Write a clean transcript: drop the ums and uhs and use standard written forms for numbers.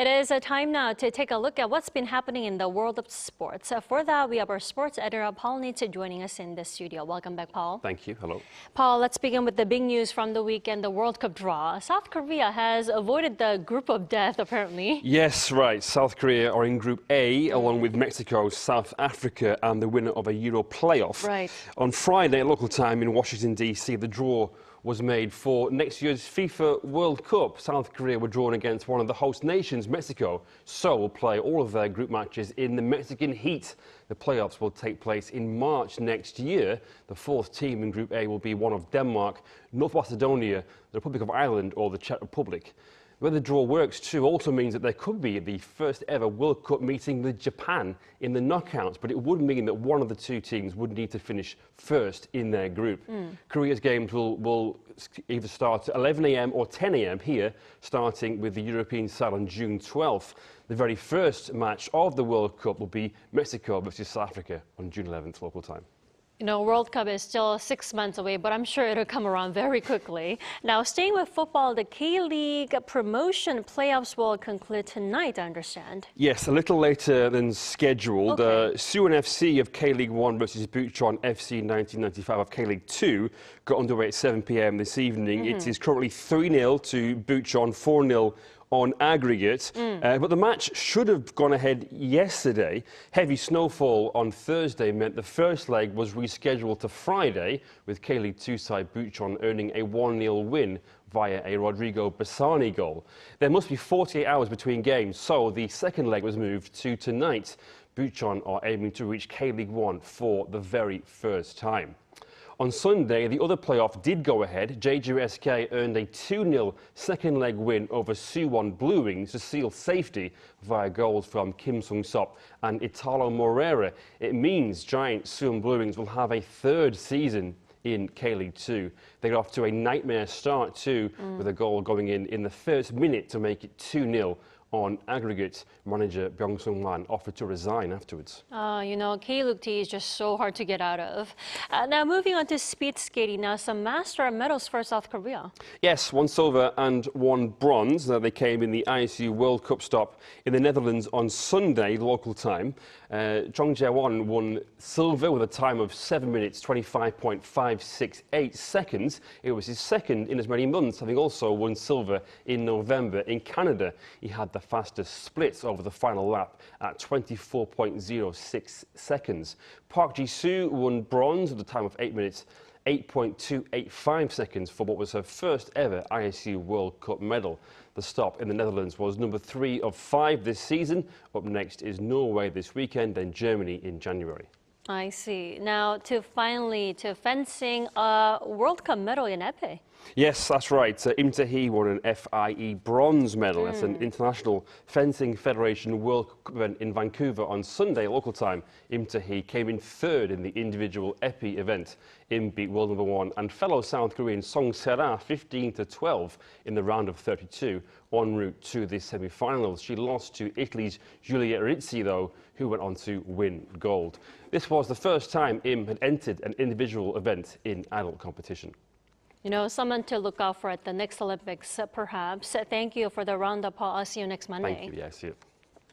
It is a time now to take a look at what's been happening in the world of sports. For that, we have our sports editor, Paul Nitze, joining us in the studio. Welcome back, Paul. Thank you. Hello. Paul, let's begin with the big news from the weekend, the World Cup draw. South Korea has avoided the group of death, apparently. Yes, right. South Korea are in Group A, along with Mexico, South Africa, and the winner of a Euro playoff. Right. On Friday, local time in Washington, D.C, the draw was made for next year's FIFA World Cup. South Korea were drawn against one of the host nations, Mexico, so will play all of their group matches in the Mexican heat. The playoffs will take place in March next year. The fourth team in Group A will be one of Denmark, North Macedonia, the Republic of Ireland, or the Czech Republic. The way the draw works too also means that there could be the first ever World Cup meeting with Japan in the knockouts, but it would mean that one of the two teams would need to finish first in their group. Korea's games will either start at 11 a.m. or 10 a.m. here, starting with the European side on June 12th. The very first match of the World Cup will be Mexico versus South Africa on June 11th local time. You know, World Cup is still 6 months away, but I'm sure it'll come around very quickly. Now, staying with football, the K-League promotion playoffs will conclude tonight, I understand. Yes, a little later than scheduled. Okay. Suwon FC of K-League 1 versus Bucheon FC 1995 of K-League 2 got underway at 7 p.m. this evening. It is currently 3-0 to Bucheon, 4-0 on aggregate, but the match should have gone ahead yesterday. Heavy snowfall on Thursday meant the first leg was rescheduled to Friday, with K-League 2 side Bucheon earning a 1-0 win via a Rodrigo Bassani goal. There must be 48 hours between games, so the second leg was moved to tonight. Bucheon are aiming to reach K-League 1 for the very first time. On Sunday, the other playoff did go ahead. Jeju SK earned a 2-0 second leg win over Suwon Blue Wings to seal safety via goals from Kim Sung-sop and Italo Moreira. It means giant Suwon Blue Wings will have a third season in K-League 2. They got off to a nightmare start too, with a goal going in the first minute to make it 2-0 on aggregate. Manager Byung Sung-man offered to resign afterwards. You know, K-League T is just so hard to get out of. Now, moving on to speed skating, now some master medals for South Korea. Yes, 1 silver and 1 bronze. They came in the ISU World Cup stop in the Netherlands on Sunday, local time. Chung Jae-won won silver with a time of 7 minutes, 25.568 seconds. It was his second in as many months, having also won silver in November. In Canada, he had the fastest splits over the final lap at 24.06 seconds. Park Ji-soo won bronze with a time of 8 minutes, 8.285 seconds for what was her first ever ISU World Cup medal. The stop in the Netherlands was number 3 of 5 this season. Up next is Norway this weekend, then Germany in January. I see. Now, to fencing, a World Cup medal in Epee. Yes, that's right. Im Tae-hee won an FIE bronze medal. That's an International Fencing Federation World Cup event in Vancouver on Sunday, local time. Im Tae-hee came in third in the individual Epee event. Im beat world number 1 and fellow South Korean Song Se-ra 15-12 in the round of 32 en route to the semi-finals. She lost to Italy's Giulia Rizzi, though, who went on to win gold. This was the first time Im had entered an individual event in adult competition. You know, someone to look out for at the next Olympics, perhaps. Thank you for the roundup, Paul. I'll see you next Monday. Thank you. Yeah, see you.